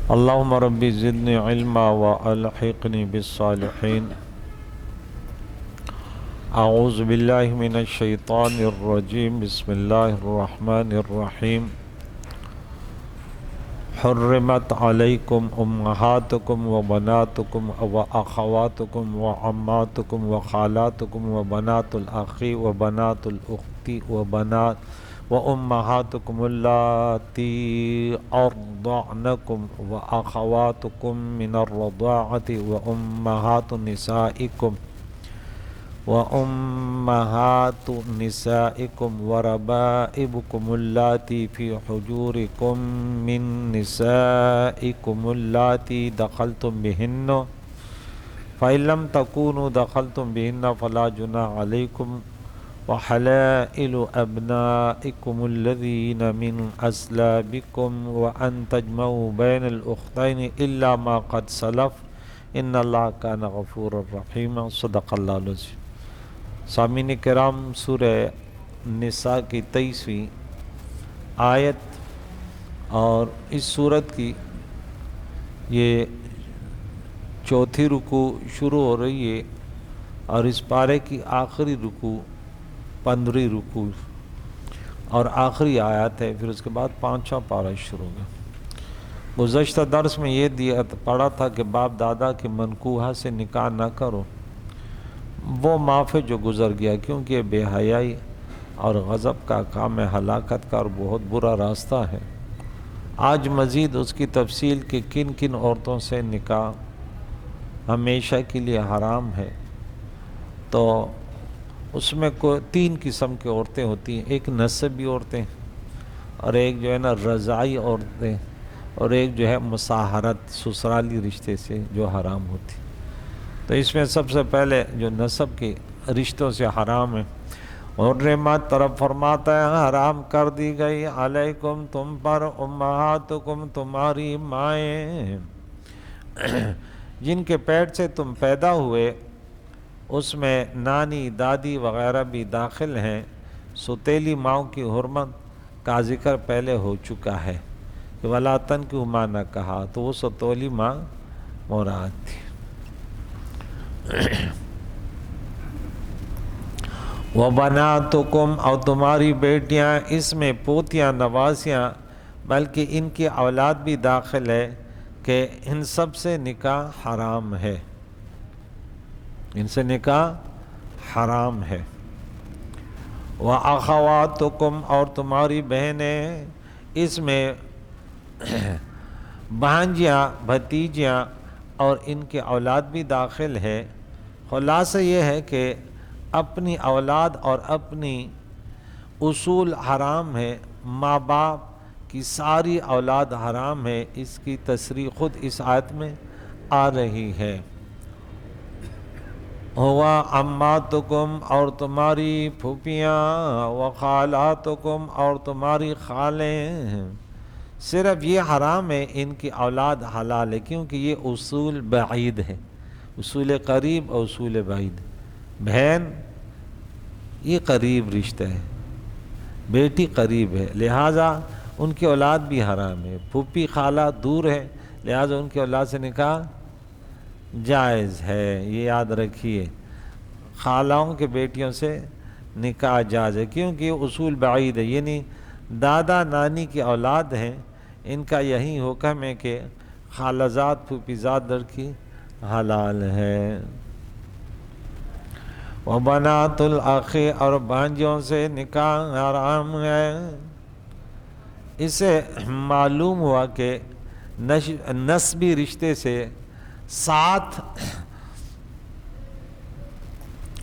اللهم ربي زدني علما وألحقني بالصالحين. أعوذ بالله من الشيطان الرجيم. بسم الله الرحمن الرحيم. حرمت عليكم أمهاتكم وبناتكم وأخواتكم وعماتكم وخالاتكم وبنات الأخ وبنات الأخت وأمهاتكم اللاتي أرضعنكم وأخواتكم من الرضاعة وأمهات نسائكم وربائبكم اللاتي في حجوركم من نسائكم اللاتي دخلتم بهن فإن لم تكونوا دخلتم بهن فلا جناح عليكم وحلائل أبنائكم الذين من أصلابكم وأن تجمعوا بين الأختين إلا ما قد سلف إن الله كان غفورا رحيما. صدق اللہ العظیم. سامعین کرام، سورہ نساء کی 23ویں آیت اور اس سورت کی یہ چوتھی رکوع شروع ہو رہی ہے اور اس پارے کی آخری رکوع 15ویں رکوع اور آخری آیت ہے. پھر اس کے بعد 5واں پارہ شروع ہوگا. گزشتہ درس میں یہ پڑھا تھا کہ باپ دادا کی منکوحہ سے نکاح نہ کرو. وہ معاف جو گزر گیا، کیونکہ یہ بے حیائی اور غضب کا کام ہلاکت کا اور بہت برا راستہ ہے. آج مزید اس کی تفصیل کہ کن کن عورتوں سے نکاح ہمیشہ کے لیے حرام ہے. تو اس میں 3 قسم کی عورتیں ہوتی ہیں. ایک نسبی عورتیں اور ایک جو ہے نا رضاعی عورتیں اور ایک جو ہے مصاہرت سسرالی رشتے سے جو حرام ہوتی. تو اس میں سب سے پہلے جو نسب کے رشتوں سے حرام ہے. حرمت طرف فرماتا ہے حرام کر دی گئی علیکم تم پر امہاتکم تمہاری مائیں جن کے پیٹ سے تم پیدا ہوئے، اس میں نانی دادی وغیرہ بھی داخل ہیں. ستیلی ماؤں کی حرمت کا ذکر پہلے ہو چکا ہے کہ وَلَا تَنْكِحُوا مَا نہ کہا، تو وہ ستولی ماں مراد تھی. وَبَنَاتُكُمْ اور تمہاری بیٹیاں، اس میں پوتیاں نوازیاں بلکہ ان کی اولاد بھی داخل ہے کہ ان سب سے نکاح حرام ہے. ان سے نکاح حرام ہے. وَأَخَوَاتُكُمْ اور تمہاری بہنیں، اس میں بھانجیاں بھتیجیاں اور ان کے اولاد بھی داخل ہے. خلاصہ یہ ہے کہ اپنی اولاد اور اپنی اصول حرام ہے. ماں باپ کی ساری اولاد حرام ہے. اس کی تصریح خود اس آیت میں آ رہی ہے. ہوا عماتکم اور تمہاری پھوپھیاں، وخالاتکم اور تمہاری خالیں. صرف یہ حرام ہے، ان کی اولاد حلال ہے، کیونکہ یہ اصول بعید ہے. اصول قریب اور اصول بعید. بہن یہ قریب رشتہ ہے، بیٹی قریب ہے، لہٰذا ان کی اولاد بھی حرام ہے. پھوپھی خالہ دور ہے، لہٰذا ان کی اولاد سے نکاح جائز ہے. یہ یاد رکھیے، خالوں کے بیٹیوں سے نکاح جائز ہے کیونکہ یہ اصول بعید ہے. یعنی دادا نانی کی اولاد ہیں، ان کا یہی حکم ہے کہ خالہ زاد پھوپھی زاد لڑکی حلال ہے. وبنات الاخ اور بھانجوں سے نکاح حرام ہے. اس سے معلوم ہوا کہ نسبی رشتے سے 7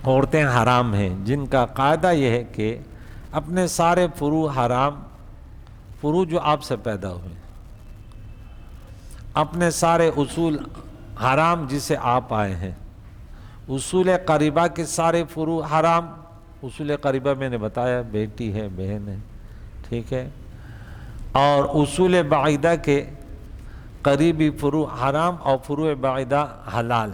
عورتیں حرام ہیں، جن کا قاعدہ یہ ہے کہ اپنے سارے فروع حرام، فروع جو آپ سے پیدا ہوئے، اپنے سارے اصول حرام جسے آپ آئے ہیں. اصول قریبہ کے سارے فروع حرام. اصول قریبہ میں نے بتایا بیٹی ہے، بہن ہے، ٹھیک ہے. اور اصول بعیدہ کے قریبی فروع حرام اور فروع بعیدہ حلال.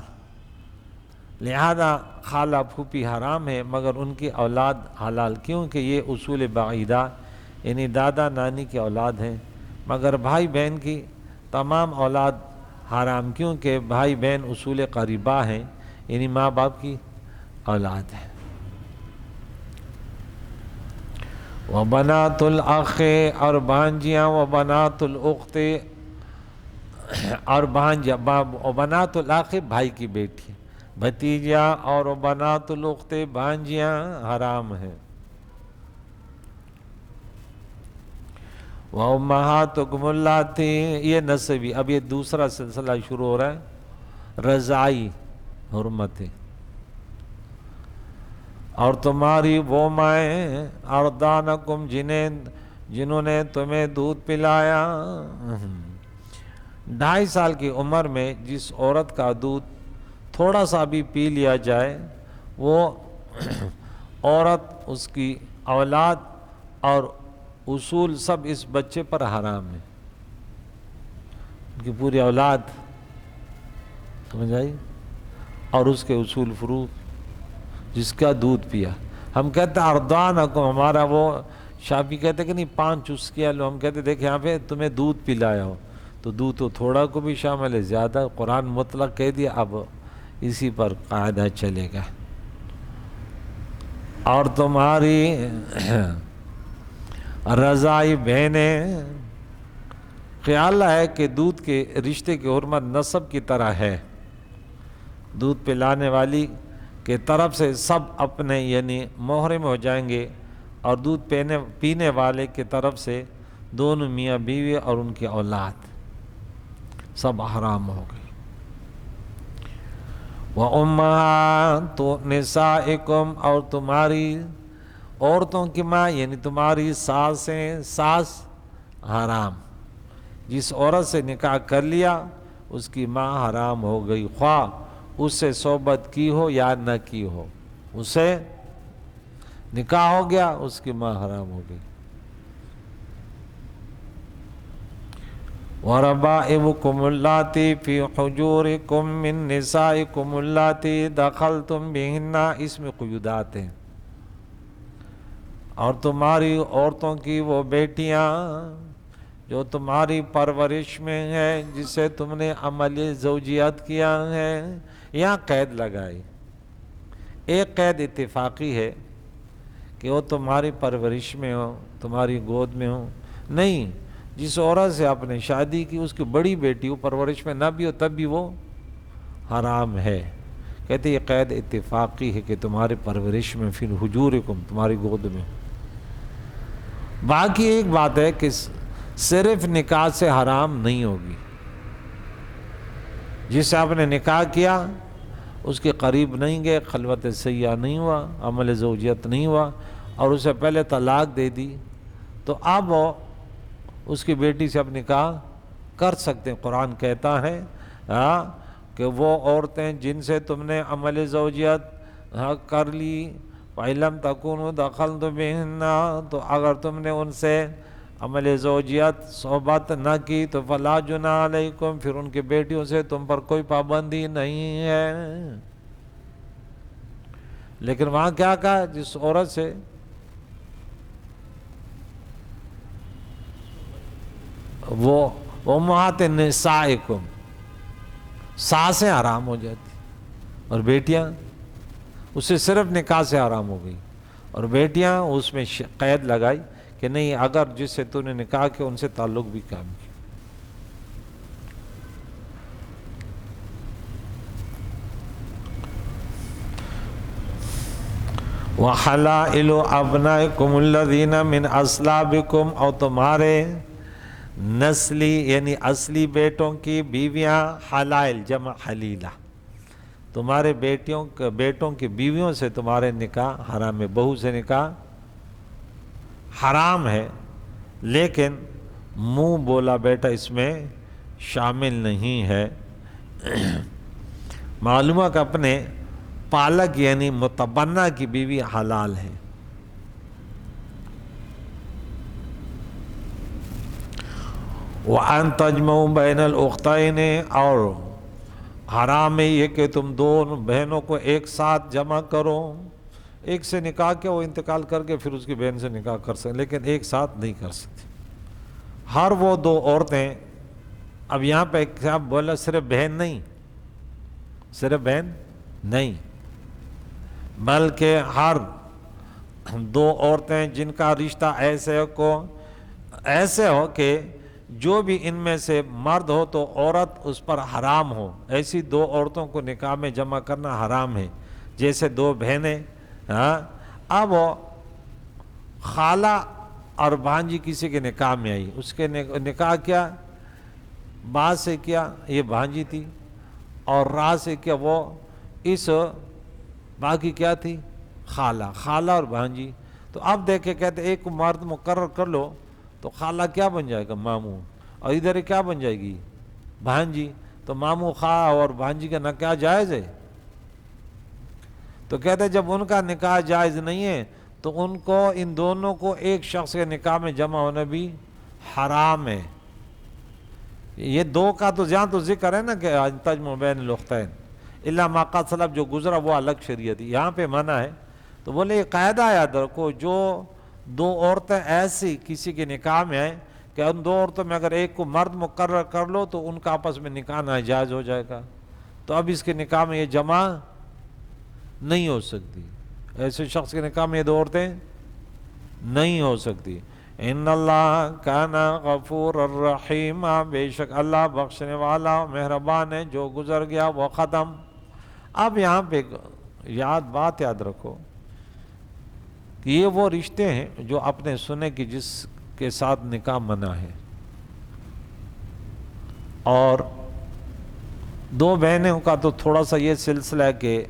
لہذا خالہ پھوپھی حرام ہے مگر ان کی اولاد حلال، کیونکہ یہ اصول بعیدہ یعنی دادا نانی کی اولاد ہیں. مگر بھائی بہن کی تمام اولاد حرام، کیونکہ بھائی بہن اصول قریبہ ہیں، یعنی ماں باپ کی اولاد ہے۔ وبنات الاخ، اور بھانجیاں، وبنات الاخت، اور بھانجیاں، وبنات الاخ بھائی کی بیٹی، بھتیجا، اور وبنات الاخت بھانجیاں حرام ہیں۔ وَأُمَّهَاتُكُمُ اللَّاتِي، یہ نسبی، اب یہ دوسرا سلسلہ شروع ہو رہا ہے، رضائی حرمت ہے۔ اور تمہاری وہ مائیں، اردانکم، جنہوں نے تمہیں دودھ پلایا۔ 2.5 سال کی عمر میں جس عورت کا دودھ تھوڑا سا بھی پی لیا جائے، وہ عورت، اس کی اولاد اور اصول سب اس بچے پر حرام ہے، ان کی پوری اولاد، سمجھ آئی، اور اس کے اصول فروغ، جس کا دودھ پیا۔ ہم کہتے ہیں اردانکم، ہمارا وہ شافعی کہتے کہ نہیں 5 چسکیاں لو، ہم کہتے دیکھ یہاں پہ تمہیں دودھ پلایا ہو، تو دودھ تو تھوڑا کو بھی شامل ہے، زیادہ قرآن مطلق کہہ دیا، اب اسی پر قاعدہ چلے گا۔ اور تمہاری رضائی بہنیں، خیال ہے کہ دودھ کے رشتے کی حرمت نسب کی طرح ہے، دودھ پلانے والی کے طرف سے سب اپنے یعنی محرم ہو جائیں گے، اور دودھ پینے والے کی طرف سے دونوں میاں بیوی اور ان کی اولاد سب حرام ہو گئی۔ وَأُمَّهَاتُ نِسَائِكُمْ، اور تمہاری عورتوں کی ماں یعنی تمہاری ساسیں، ساس حرام، جس عورت سے نکاح کر لیا اس کی ماں حرام ہو گئی، خواہ اس سے صحبت کی ہو یا نہ کی ہو، اسے نکاح ہو گیا، اس کی ماں حرام ہو گئی۔ وَرَبَائِبُكُمُ اللَّاتِي فِي حُجُورِكُم مِّن نِّسَائِكُمُ اللَّاتِي دَخَلْتُم بِهِنَّ، اس میں قیودات ہیں، اور تمہاری عورتوں کی وہ بیٹیاں جو تمہاری پرورش میں ہے، جسے تم نے عمل زوجیت کیا ہے۔ یہاں قید لگائی، ایک قید اتفاقی ہے کہ وہ تمہاری پرورش میں ہو، تمہاری گود میں ہو، نہیں، جس عورت سے آپ نے شادی کی اس کی بڑی بیٹی ہو، پرورش میں نہ بھی ہو، تب بھی وہ حرام ہے۔ کہتے یہ قید اتفاقی ہے کہ تمہاری پرورش میں، فی حجورکم، تمہاری گود میں۔ باقی ایک بات ہے کہ صرف نکاح سے حرام نہیں ہوگی، جس سے آپ نے نکاح کیا اس کے قریب نہیں گئے، خلوت سیاح نہیں ہوا، عمل زوجیت نہیں ہوا، اور اسے پہلے طلاق دے دی، تو اب وہ اس کی بیٹی سے اب نکاح کر سکتے ہیں۔ قرآن کہتا ہے کہ وہ عورتیں جن سے تم نے عمل زوجیت کر لی، فَإِلَّمْ تَكُونُوا دَخَلْتُم بِهِنَّ، تو اگر تم نے ان سے عمل زوجیت صحبت نہ کی تو فَلَا جُنَاحَ عَلَيْكُمْ، پھر ان کی بیٹیوں سے تم پر کوئی پابندی نہیں ہے۔ لیکن وہاں کیا کہا، جس عورت سے وہ امہات نسائکم، ساسیں حرام ہو جاتی، اور بیٹیاں اس سے صرف نکاح سے حرام ہو گئی، اور بیٹیاں اس میں قید لگائی کہ نہیں، اگر جس سے تو نے نکاح کیا ان سے تعلق بھی قائم کیا۔ وَحَلَائِلُ أَبْنَائِكُمُ الَّذِينَ مِنْ أَصْلَابِكُمْ، اور تمہارے نسلی یعنی اصلی بیٹوں کی بیویاں، حلائل جمع حلیلہ، تمہارے بیٹوں کی بیویوں سے تمہارے نکاح حرام ہے، بہو سے نکاح حرام ہے، لیکن منہ بولا بیٹا اس میں شامل نہیں ہے۔ معلوم ہے کہ اپنے پالک یعنی متبنہ کی بیوی حلال ہے۔ وَأَن تَجْمَعُوا بَيْنَ الْأُخْتَيْنِ، اور حرام ہے یہ کہ تم دونوں بہنوں کو ایک ساتھ جمع کرو، ایک سے نکاح کیا وہ انتقال کر کے پھر اس کی بہن سے نکاح کر سکتے، لیکن ایک ساتھ نہیں کر سکتے۔ ہر وہ 2 عورتیں اب یہاں پہ کیا بولا؟ صرف بہن نہیں، صرف بہن نہیں، بلکہ ہر دو عورتیں جن کا رشتہ ایسے ہو کہ جو بھی ان میں سے مرد ہو تو عورت اس پر حرام ہو، ایسی دو عورتوں کو نکاح میں جمع کرنا حرام ہے، جیسے دو بہنیں۔ ہاں، اب خالہ اور بھانجی کسی کے نکاح میں آئی، اس کے نکاح کیا؟ با سے کیا، یہ بھانجی تھی، اور را سے کیا، وہ اس باقی کیا تھی؟ خالہ اور بھانجی۔ تو اب دیکھیں کہتے ایک کو مرد مقرر کر لو تو خالہ کیا بن جائے گا؟ ماموں، اور ادھر کیا بن جائے گی؟ بھانجی۔ تو ماموں خواہ اور بھانجی کا نکاح جائز ہے؟ تو کہتے جب ان کا نکاح جائز نہیں ہے تو ان کو، ان دونوں کو ایک شخص کے نکاح میں جمع ہونا بھی حرام ہے۔ یہ دو کا تو جہاں تو ذکر ہے نا کہ تجمع بین الاختین الا ما قد سلف، جو گزرا وہ الگ شریعت، یہاں پہ منع ہے۔ تو بولے یہ قاعدہ یاد رکھو، جو دو عورتیں ایسی کسی کے نکاح میں آئیں کہ ان دو عورتوں میں اگر ایک کو مرد مقرر کر لو تو ان کا آپس میں نکاح ناجائز ہو جائے گا، تو اب اس کے نکاح میں یہ جمع نہیں ہو سکتی، ایسے شخص کے نکاح میں یہ دو عورتیں نہیں ہو سکتی۔ ان اللہ کان غفور الرحیم، بے شک اللہ بخشنے والا مہربان ہے، جو گزر گیا وہ ختم۔ اب یہاں پہ بات یاد رکھو کہ یہ وہ رشتے ہیں جو اپنے سنے کی جس کے ساتھ نکاح منع ہے، اور دو بہنوں کا تو تھوڑا سا یہ سلسلہ ہے کہ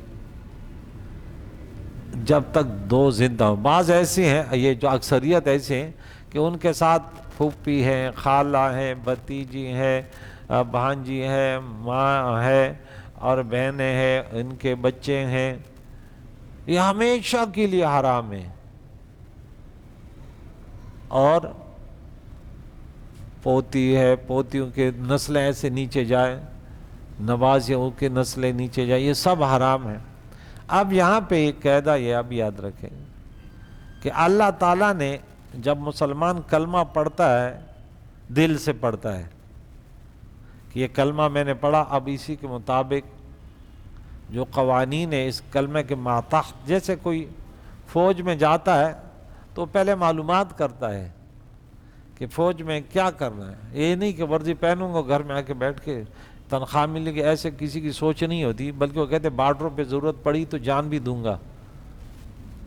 جب تک دو زندہ ہوں، بعض ایسی ہیں، یہ جو اکثریت ایسی ہیں کہ ان کے ساتھ پھوپھی ہے، خالہ ہے، بھتیجی ہے، بھانجی ہے، ماں ہے اور بہنیں ہیں، ان کے بچے ہیں، یہ ہمیشہ کے لیے حرام ہے۔ اور پوتی ہے، پوتیوں کے نسلیں ایسے نیچے جائیں، نوازیوں کے نسلیں نیچے جائیں، یہ سب حرام ہیں۔ اب یہاں پہ ایک قاعدہ یہ اب یاد رکھیں کہ اللہ تعالیٰ نے جب مسلمان کلمہ پڑھتا ہے دل سے پڑھتا ہے کہ یہ کلمہ میں نے پڑھا، اب اسی کے مطابق جو قوانین ہے اس کلمے کے ماتحت، جیسے کوئی فوج میں جاتا ہے تو پہلے معلومات کرتا ہے کہ فوج میں کیا کرنا ہے، یہ نہیں کہ ورزی پہنوں گا گھر میں آ کے بیٹھ کے تنخواہ ملے گی، ایسے کسی کی سوچ نہیں ہوتی، بلکہ وہ کہتے بارڈروں پہ ضرورت پڑی تو جان بھی دوں گا،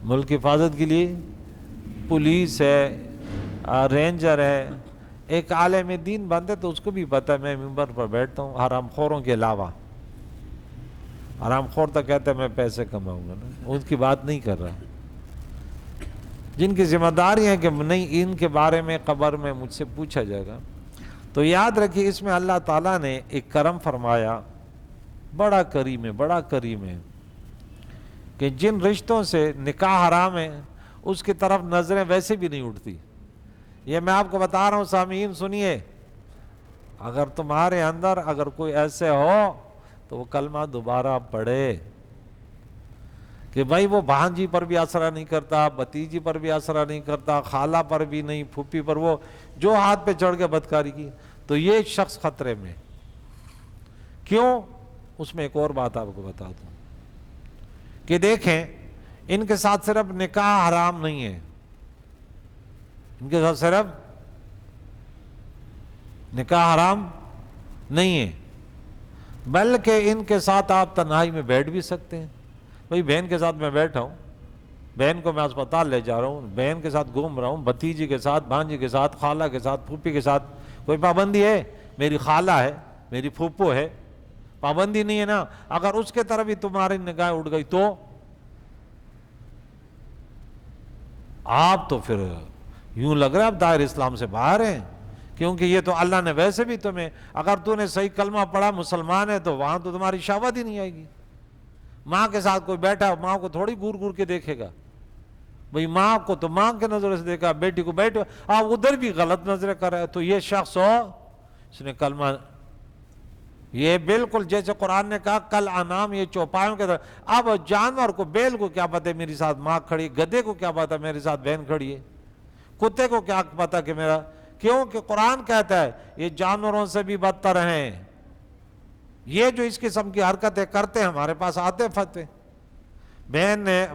ملک کی حفاظت کے لیے پولیس ہے، رینجر ہے، ایک عالم دین بنتے تو اس کو بھی پتہ ہے میں ممبر پر بیٹھتا ہوں حرام خوروں کے علاوہ، حرام خور تو کہتا ہے میں پیسے کماؤں گا نا، ان کی بات نہیں کر رہا، جن کی ذمہ داری ہے کہ نہیں ان کے بارے میں قبر میں مجھ سے پوچھا جائے گا۔ تو یاد رکھیے اس میں اللہ تعالیٰ نے ایک کرم فرمایا، بڑا کریم ہے، بڑا کریم ہے کہ جن رشتوں سے نکاح حرام ہے اس کی طرف نظریں ویسے بھی نہیں اٹھتی۔ یہ میں آپ کو بتا رہا ہوں سامعین سنیے، اگر تمہارے اندر اگر کوئی ایسے ہو تو وہ کلمہ دوبارہ پڑھے کہ بھائی وہ بھانجی پر بھی اثر نہیں کرتا، بھتیجی پر بھی اثر نہیں کرتا، خالہ پر بھی نہیں، پھوپھی پر، وہ جو ہاتھ پہ چڑھ کے بدکاری کی، تو یہ شخص خطرے میں۔ کیوں؟ اس میں ایک اور بات آپ کو بتا دوں کہ دیکھیں ان کے ساتھ صرف نکاح حرام نہیں ہے، ان کے ساتھ صرف نکاح حرام نہیں ہے، بلکہ ان کے ساتھ آپ تنہائی میں بیٹھ بھی سکتے ہیں۔ بھئی بہن کے ساتھ میں بیٹھا ہوں، بہن کو میں اسپتال لے جا رہا ہوں، بہن کے ساتھ گھوم رہا ہوں، بھتیجی کے ساتھ، بھانجی کے ساتھ، خالہ کے ساتھ، پھوپھی کے ساتھ، کوئی پابندی ہے؟ میری خالہ ہے، میری پھوپھو ہے، پابندی نہیں ہے نا۔ اگر اس کے طرف ہی تمہاری نگاہ اٹھ گئی تو آپ تو پھر یوں لگ رہا ہے آپ دائر اسلام سے باہر ہیں، کیونکہ یہ تو اللہ نے ویسے بھی تمہیں، اگر تو نے صحیح کلمہ پڑھا مسلمان ہے تو وہاں تو تمہاری شہوت ہی نہیں آئے گی۔ ماں کے ساتھ کوئی بیٹھا، ماں کو تھوڑی گور گور کے دیکھے گا، بھئی ماں کو تو ماں کے نظر سے دیکھا، بیٹی کو بیٹھو، آپ ادھر بھی غلط نظریں کر رہے ہیں، تو یہ شخص ہو اس نے کلمہ، یہ بالکل جیسے قرآن نے کہا کل انام، یہ چوپایوں کے طرح۔ اب جانور کو، بیل کو کیا پتہ میری ساتھ ماں کھڑی، گدھے کو کیا پتہ میرے ساتھ بہن کھڑی ہے، کتے کو کیا پتہ کیونکہ قرآن کہتا ہے یہ جانوروں سے بھی بدتر ہیں، یہ جو اس قسم کی حرکتیں کرتے ہیں ہمارے پاس آتے فتوے،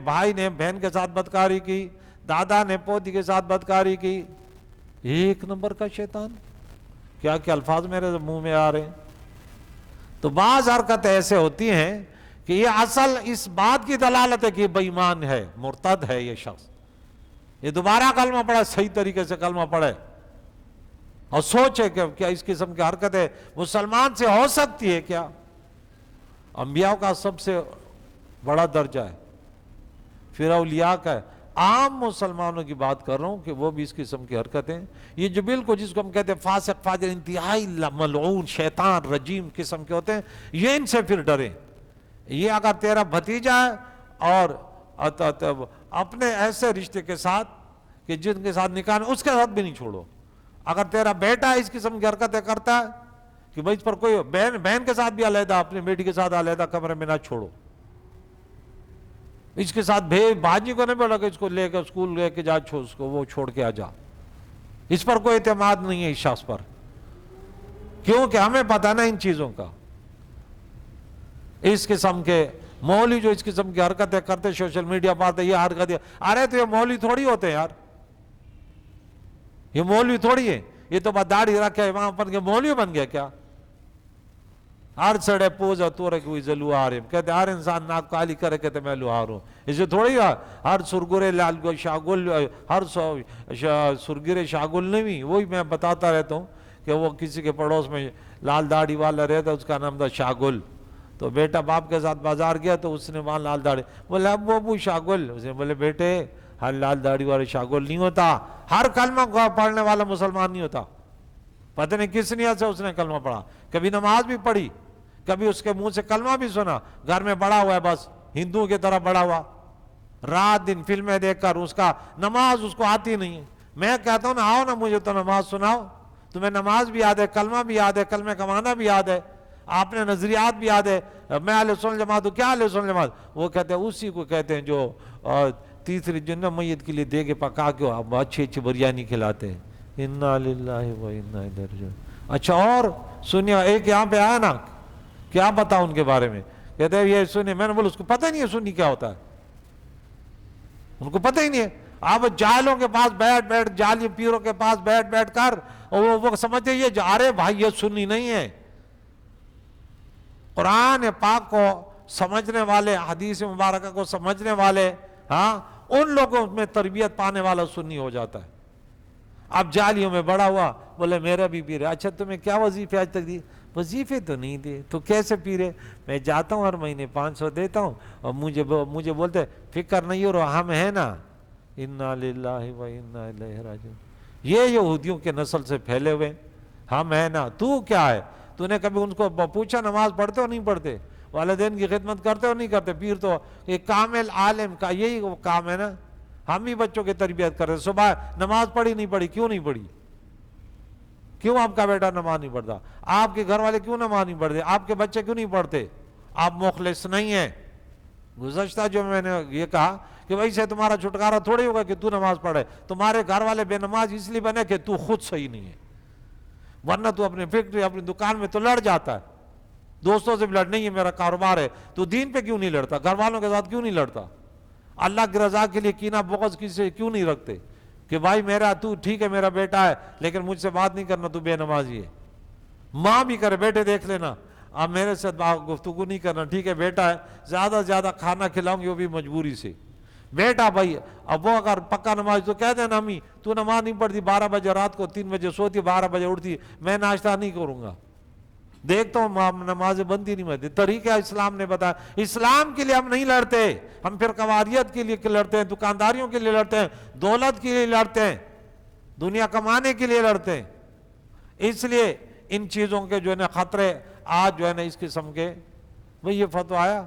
بھائی نے بہن کے ساتھ بدکاری کی، دادا نے پوتی کے ساتھ بدکاری کی، ایک نمبر کا شیطان، کیا کیا الفاظ میرے منہ میں آ رہے ہیں۔ تو بعض حرکتیں ایسے ہوتی ہیں کہ یہ اصل اس بات کی دلالت ہے کہ یہ بے ایمان ہے، مرتد ہے یہ شخص، یہ دوبارہ کلمہ پڑھے، صحیح طریقے سے کلمہ پڑھے اور سوچے کہ کیا اس قسم کی حرکتیں مسلمان سے ہو سکتی ہے کیا؟ انبیاء کا سب سے بڑا درجہ ہے، پھر اولیاء کا ہے، عام مسلمانوں کی بات کر رہا ہوں کہ وہ بھی اس قسم کی حرکتیں، یہ جو بالکل جس کو ہم کہتے ہیں فاسق فاجر، انتہائی ملعون شیطان رجیم قسم کے ہوتے ہیں، یہ ان سے پھر ڈریں۔ یہ اگر تیرا بھتیجا ہے اور اپنے ایسے رشتے کے ساتھ کہ جن کے ساتھ نکاح اس کے ساتھ بھی نہیں چھوڑو۔ اگر تیرا بیٹا اس قسم کی حرکتیں کرتا ہے کہ بھائی اس پر کوئی بہن کے ساتھ بھی علیحدہ، اپنی بیٹی کے ساتھ علیحدہ کمرے میں نہ چھوڑو، اس کے ساتھ بھاجی کو نہیں بولا کہ اس کو لے کے اسکول لے کے جا، اس کو وہ چھوڑ کے آ جا، اس پر کوئی اعتماد نہیں ہے اس شخص پر، کیونکہ ہمیں پتہ نا ان چیزوں کا۔ اس قسم کے مولوی جو اس قسم کی حرکتیں کرتے سوشل میڈیا پر، یہ حرکتیں، ارے تو یہ مولوی تھوڑی ہوتے ہیں یار، یہ مولوی تھوڑی ہے، یہ تو بس داڑھی رکھے وہاں پر کے مولوی بن گیا کیا؟ ہر سڑے پوز اور تورے کوئی لوہار ہے، کہتے ہر انسان ناک کالی کرے کہتے میں لوہار ہوں، اسے تھوڑی ہر سرگرے لال گو شاگل، ہر سرگرے شاگل نہیں، وہی میں بتاتا رہتا ہوں کہ وہ کسی کے پڑوس میں لال داڑھی والا رہتا، اس کا نام تھا شاگل، تو بیٹا باپ کے ساتھ بازار گیا تو اس نے وہاں لال داڑھی، بولے ابو شاگل، اس نے بولے بیٹے ہر لال داڑھی والے شاگل نہیں ہوتا، ہر کلمہ پڑھنے والا مسلمان نہیں ہوتا۔ پتہ نہیں کس نیت سے اس نے کلمہ پڑھا، کبھی نماز بھی پڑھی، کبھی اس کے منہ سے کلمہ بھی سنا، گھر میں بڑا ہوا ہے بس ہندو کی طرح بڑا ہوا، رات دن فلمیں دیکھ کر اس کا نماز اس کو آتی نہیں ہے۔ میں کہتا ہوں نا آؤ نا مجھے تو نماز سناؤ، تمہیں نماز بھی یاد ہے، کلمہ بھی یاد ہے، کلمہ کمانا بھی یاد ہے، آپ نے نظریات بھی یاد ہے، میں اہل سنت جماعت ہوں، کیا اہل سنت جماعت؟ وہ کہتے ہیں اسی کو کہتے ہیں جو تیسری جنہ میت کے لیے دیگے پکا کے اچھی اچھی بریانی کھلاتے ہیں۔ انا للہ و انا الیہ راجعون۔ اچھا اور سنیے، ایک یہاں پہ آیا نا، کیا بتاؤ ان کے بارے میں، کہتے ہیں یہ سنی، میں نے بولا اس کو پتہ نہیں ہے سنی کیا ہوتا ہے، ان کو پتہ ہی نہیں ہے۔ آپ جاہلوں کے پاس بیٹھ جعلی پیروں کے پاس بیٹھ کر اور وہ سمجھتے یہ ارے بھائی یہ سنی نہیں ہے۔ قرآن پاک کو سمجھنے والے، حدیث مبارکہ کو سمجھنے والے، ہاں ان لوگوں میں تربیت پانے والا سنی ہو جاتا ہے۔ اب جعلیوں میں بڑا ہوا، بولے میرا بھی پیر ہے، اچھا تمہیں کیا وظیفے آج تک دی؟ وظیفے تو نہیں دے، تو کیسے پیرے؟ میں جاتا ہوں ہر مہینے 500 دیتا ہوں اور مجھے بولتے فکر نہیں ہو رہا، ہم ہیں نا، انا للہ و انا الیہ راجعون۔ یہ یہودیوں کے نسل سے پھیلے ہوئے، ہم ہیں نا، تو کیا ہے؟ تو نے کبھی ان کو پوچھا نماز پڑھتے ہو نہیں پڑھتے، والدین کی خدمت کرتے ہو نہیں کرتے؟ پیر تو ایک کامل عالم کا یہی کام ہے نا، ہم بھی بچوں کی تربیت کر رہے ہیں۔ صبح نماز پڑھی نہیں پڑھی، کیوں نہیں پڑھی؟ کیوں آپ کا بیٹا نماز نہیں پڑھتا؟ آپ کے گھر والے کیوں نماز نہیں پڑھتے؟ آپ کے بچے کیوں نہیں پڑھتے؟ آپ مخلص نہیں ہیں۔ گزشتہ جو میں نے یہ کہا کہ وہی سے تمہارا چھٹکارا تھوڑی ہوگا کہ تو نماز پڑھے، تمہارے گھر والے بے نماز اس لیے بنے کہ تو خود صحیح نہیں ہے، ورنہ تو اپنی فیکٹری اپنی دکان میں تو لڑ جاتا ہے، دوستوں سے بھی لڑ، نہیں ہے میرا کاروبار ہے، تو دین پہ کیوں نہیں لڑتا؟ گھر والوں کے ساتھ کیوں نہیں لڑتا؟ اللہ کی رضا کے لیے کینہ بغض کسی سے کیوں نہیں رکھتے کہ بھائی میرا تو ٹھیک ہے میرا بیٹا ہے لیکن مجھ سے بات نہیں کرنا، تو بے نمازی ہے۔ ماں بھی کرے بیٹے دیکھ لینا، اب میرے سے گفتگو نہیں کرنا، ٹھیک ہے بیٹا ہے، زیادہ سے زیادہ کھانا کھلاؤں گی وہ بھی مجبوری سے۔ بیٹا بھائی اب وہ اگر پکا نماز تو کہہ دینا امی تو نماز نہیں پڑھتی، 12 بجے رات کو 3 بجے سوتی، 12 بجے اٹھتی، میں ناشتہ نہیں کروں گا، دیکھتا ہوں نماز بندی نہیں ہوتی۔ طریقہ اسلام نے بتایا، اسلام کے لیے ہم نہیں لڑتے، ہم پھر قواریت کے لیے لڑتے ہیں، دکانداریوں کے لیے لڑتے ہیں، دولت کے لیے لڑتے ہیں، دنیا کمانے کے لیے لڑتے ہیں۔ اس لیے ان چیزوں کے جو ہے نا خطرے آج جو ہے نا اس قسم کے، بھئی یہ فتویٰ آیا،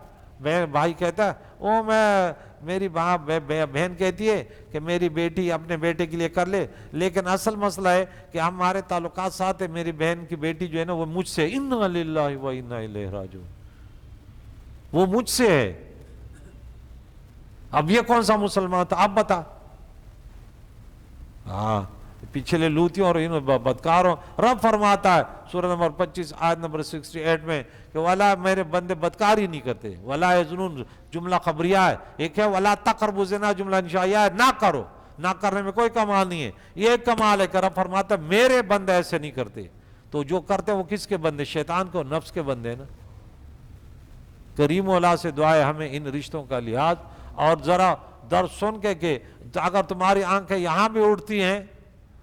بھائی کہتا ہے میری بہن کہتی ہے کہ میری بیٹی اپنے بیٹے کے لیے کر لے، لیکن اصل مسئلہ ہے کہ ہمارے تعلقات ساتھ ہے، میری بہن کی بیٹی جو ہے نا وہ مجھ سے، انا للہ و انا الیہ راجعون، وہ مجھ سے ہے۔ اب یہ کون سا مسلمان تھا آپ بتا؟ ہاں پچھلے لوتیوں اور ان بدکاروں. رب فرماتا ہے سورہ نمبر 25 آیت نمبر 68 میں کہ وَلَا میرے بندے بدکاری نہیں کرتے. وَلَا يَزْنُونَ جملہ خبریہ ہے، ایک ہے وَلَا تَقْرَبُوا الزِّنَا جملہ انشائیہ ہے، نہ کرو. نہ کرنے میں کوئی کمال نہیں ہے. یہ ایک کمال ہے کہ رب فرماتا ہے میرے بندے ایسے نہیں کرتے. تو جو کرتے وہ کس کے بندے؟ شیطان کو، نفس کے بندے نا. کریم مولا سے دعا ہے ہمیں ان رشتوں کا لحاظ. اور ذرا درد سن کے کہ اگر تمہاری آنکھیں یہاں بھی اڑتی ہیں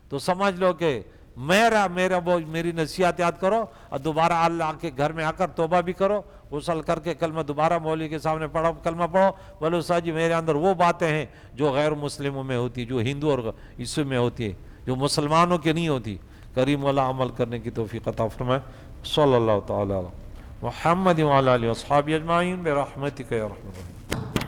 تو سمجھ لو کہ میری نصیحت یاد کرو اور دوبارہ اللہ کے گھر میں آ کر توبہ بھی کرو، غسل کر کے کلمہ دوبارہ مولوی کے سامنے پڑھو، کلمہ پڑھو. بولو استاد جی میرے اندر وہ باتیں ہیں جو غیر مسلموں میں ہوتی، جو ہندو اور عیسیٰ میں ہوتی ہے، جو مسلمانوں کے نہیں ہوتی. کریم مولا عمل کرنے کی توفیق عطا فرمائے. صلی اللہ تعالی علی محمد وعلی آلہ وصحبہ اجمعین برحمتک یا ارحم الراحمین.